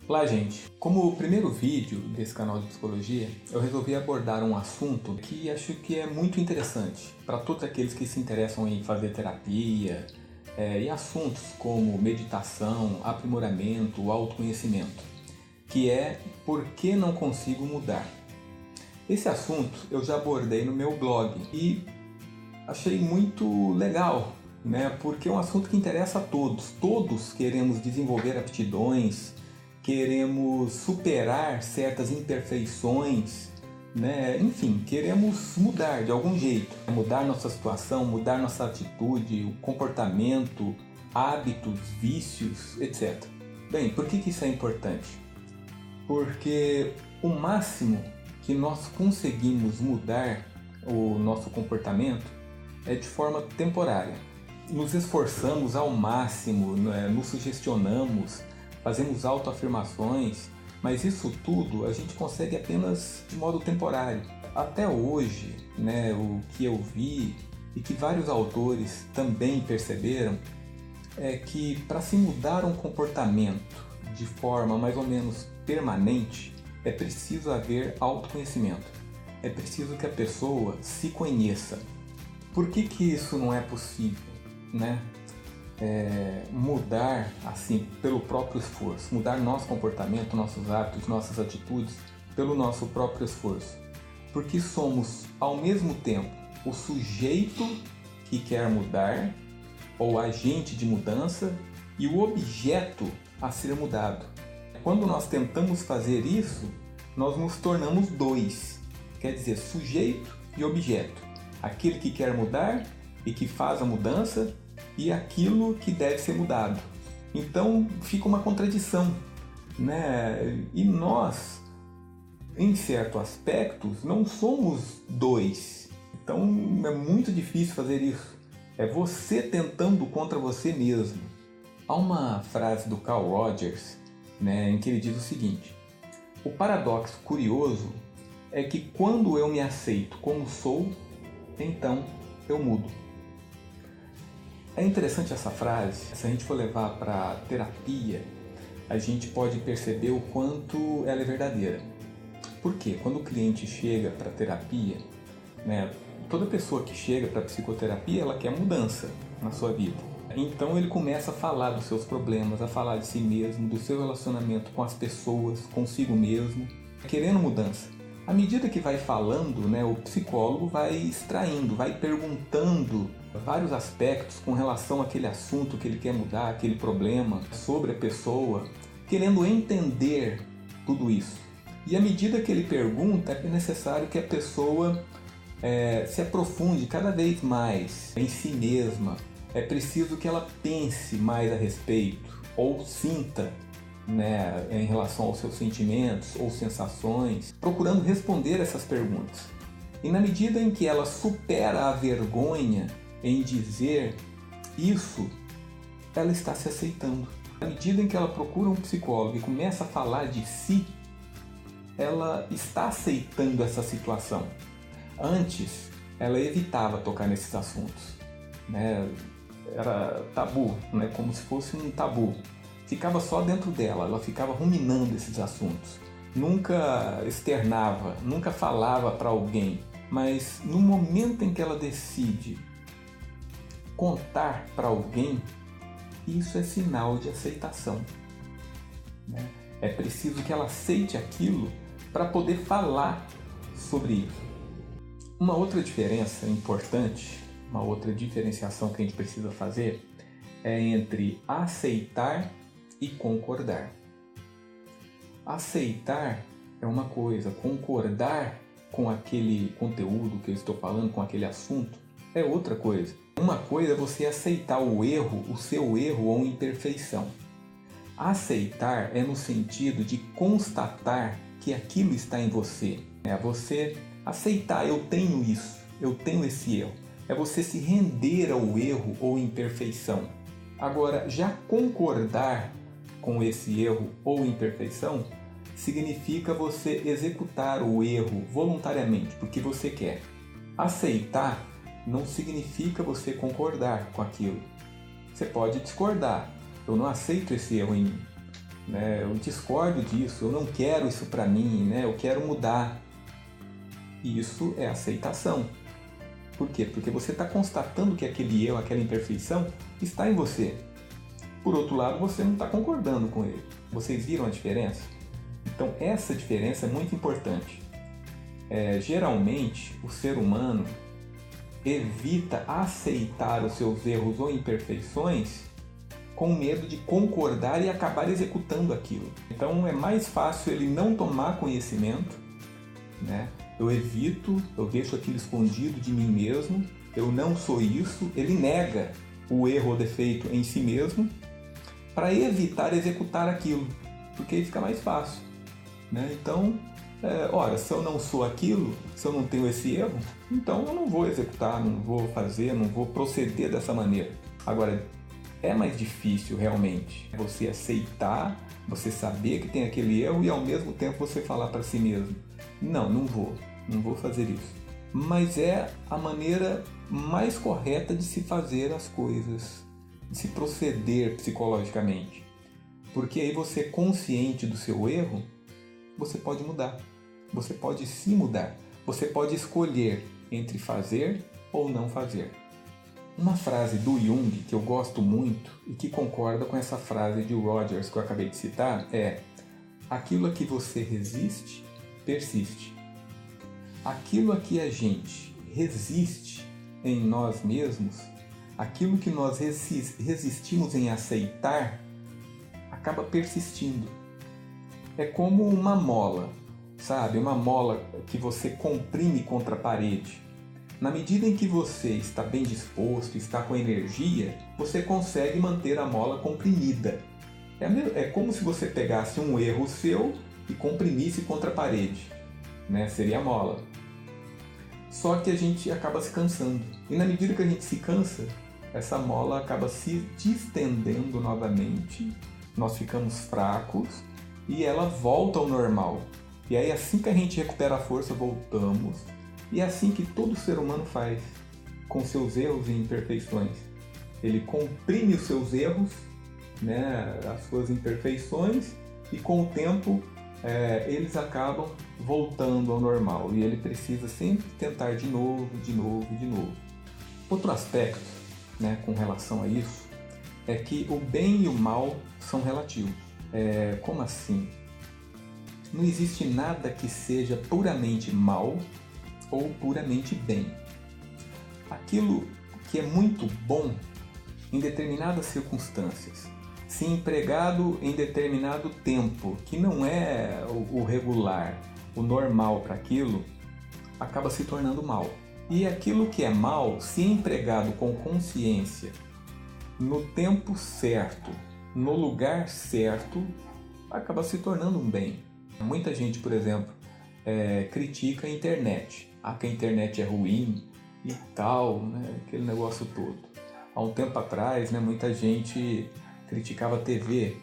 Olá, gente! Como o primeiro vídeo desse canal de psicologia, eu resolvi abordar um assunto que acho que é muito interessante para todos aqueles que se interessam em fazer terapia e assuntos como meditação, aprimoramento, autoconhecimento, que é por que não consigo mudar? Esse assunto eu já abordei no meu blog e achei muito legal, né? Porque é um assunto que interessa a todos. Todos queremos desenvolver aptidões, queremos superar certas imperfeições, né? Enfim, queremos mudar de algum jeito, mudar nossa situação, mudar nossa atitude, o comportamento, hábitos, vícios, etc. Bem, por que isso é importante? Porque o máximo que nós conseguimos mudar o nosso comportamento é de forma temporária. Nos esforçamos ao máximo, né? Nos sugestionamos, fazemos autoafirmações, mas isso tudo a gente consegue apenas de modo temporário. Até hoje, né, o que eu vi e que vários autores também perceberam é que para se mudar um comportamento de forma mais ou menos permanente, é preciso haver autoconhecimento. É preciso que a pessoa se conheça. Por que isso não é possível, né? Mudar assim pelo próprio esforço, mudar nosso comportamento, nossos hábitos, nossas atitudes pelo nosso próprio esforço, porque somos ao mesmo tempo o sujeito que quer mudar ou agente de mudança e o objeto a ser mudado. Quando nós tentamos fazer isso, nós nos tornamos dois, quer dizer, sujeito e objeto, aquele que quer mudar e que faz a mudança e aquilo que deve ser mudado. Então fica uma contradição, né? E nós, em certos aspectos, não somos dois. Então é muito difícil fazer isso. É você tentando contra você mesmo. Há uma frase do Carl Rogers, né, em que ele diz o seguinte: o paradoxo curioso é que quando eu me aceito como sou, então eu mudo. É interessante essa frase. Se a gente for levar para terapia, a gente pode perceber o quanto ela é verdadeira. Por quê? Quando o cliente chega para terapia, né, toda pessoa que chega para psicoterapia, ela quer mudança na sua vida. Então ele começa a falar dos seus problemas, a falar de si mesmo, do seu relacionamento com as pessoas, consigo mesmo, querendo mudança. À medida que vai falando, né, o psicólogo vai extraindo, vai perguntando vários aspectos com relação àquele assunto que ele quer mudar, aquele problema, sobre a pessoa, querendo entender tudo isso. E à medida que ele pergunta, é necessário que a pessoa se aprofunde cada vez mais em si mesma. É preciso que ela pense mais a respeito, ou sinta, né, em relação aos seus sentimentos ou sensações, procurando responder essas perguntas. E na medida em que ela supera a vergonha em dizer isso, ela está se aceitando. Na medida em que ela procura um psicólogo e começa a falar de si, ela está aceitando essa situação. Antes, ela evitava tocar nesses assuntos, né? Era tabu, né? Como se fosse um tabu. Ficava só dentro dela, ela ficava ruminando esses assuntos. Nunca externava, nunca falava para alguém. Mas no momento em que ela decide contar para alguém, isso é sinal de aceitação, né? É preciso que ela aceite aquilo para poder falar sobre isso. Uma outra diferença importante, uma outra diferenciação que a gente precisa fazer é entre aceitar e concordar. Aceitar é uma coisa, concordar com aquele conteúdo que eu estou falando, com aquele assunto, é outra coisa. Uma coisa é você aceitar o erro, o seu erro ou imperfeição. Aceitar é no sentido de constatar que aquilo está em você. É você aceitar, eu tenho isso, eu tenho esse erro. É você se render ao erro ou imperfeição. Agora, já concordar com esse erro ou imperfeição significa você executar o erro voluntariamente, porque você quer. Aceitar não significa você concordar com aquilo. Você pode discordar. Eu não aceito esse erro em mim. né? Eu discordo disso, eu não quero isso para mim, né? Eu quero mudar. E isso é aceitação. Por quê? Porque você está constatando que aquele erro, aquela imperfeição está em você. Por outro lado, você não está concordando com ele. Vocês viram a diferença? Então, essa diferença é muito importante. Geralmente, o ser humano evita aceitar os seus erros ou imperfeições com medo de concordar e acabar executando aquilo. Então, é mais fácil ele não tomar conhecimento, né? Eu evito, eu deixo aquilo escondido de mim mesmo, eu não sou isso, ele nega o erro ou defeito em si mesmo para evitar executar aquilo, porque aí fica mais fácil, né? Então, ora, se eu não sou aquilo, se eu não tenho esse erro, então eu não vou executar, não vou fazer, não vou proceder dessa maneira. Agora, é mais difícil realmente você aceitar, você saber que tem aquele erro e ao mesmo tempo você falar para si mesmo: não vou fazer isso. Mas é a maneira mais correta de se fazer as coisas, de se proceder psicologicamente. Porque aí você, consciente do seu erro, você pode mudar. Você pode se mudar. Você pode escolher entre fazer ou não fazer. Uma frase do Jung que eu gosto muito e que concorda com essa frase de Rogers que eu acabei de citar é: aquilo a que você resiste, persiste. Aquilo a que a gente resiste em nós mesmos, aquilo que nós resistimos em aceitar, acaba persistindo. É como uma mola, sabe? Uma mola que você comprime contra a parede. Na medida em que você está bem disposto, está com energia, você consegue manter a mola comprimida. É como se você pegasse um erro seu e comprimisse contra a parede, né? Seria a mola. Só que a gente acaba se cansando. E na medida que a gente se cansa, essa mola acaba se distendendo novamente, nós ficamos fracos e ela volta ao normal. E aí assim que a gente recupera a força, voltamos. E é assim que todo ser humano faz, com seus erros e imperfeições. Ele comprime os seus erros, né, as suas imperfeições, e com o tempo eles acabam voltando ao normal. E ele precisa sempre tentar de novo. Outro aspecto, né, com relação a isso é que o bem e o mal são relativos. Como assim? Não existe nada que seja puramente mal ou puramente bem. Aquilo que é muito bom em determinadas circunstâncias, se empregado em determinado tempo, que não é o regular, o normal para aquilo, acaba se tornando mal. E aquilo que é mal, se empregado com consciência, no tempo certo, no lugar certo, acaba se tornando um bem. Muita gente, por exemplo, critica a internet. Que a internet é ruim e tal, né? Aquele negócio todo. Há um tempo atrás, né, muita gente criticava a TV,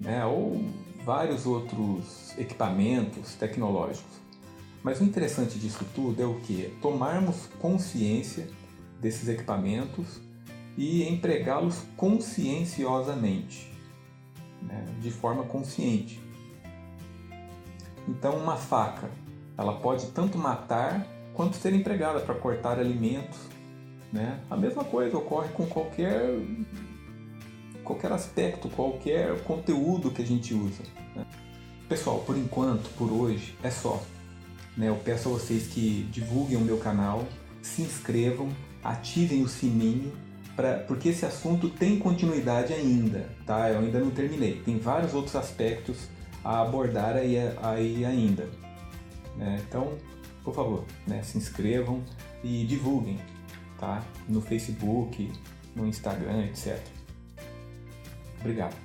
né, ou vários outros equipamentos tecnológicos. Mas o interessante disso tudo é o quê? Tomarmos consciência desses equipamentos e empregá-los conscienciosamente, né, de forma consciente. Então, uma faca, ela pode tanto matar quanto ser empregada para cortar alimentos, né? A mesma coisa ocorre com qualquer aspecto, qualquer conteúdo que a gente usa, né? Pessoal, por enquanto, por hoje, é só, né? Eu peço a vocês que divulguem o meu canal, se inscrevam, ativem o sininho, porque esse assunto tem continuidade ainda, tá? Eu ainda não terminei, tem vários outros aspectos a abordar aí ainda. Então, por favor, né, se inscrevam e divulguem, tá? No Facebook, no Instagram, etc. Obrigado.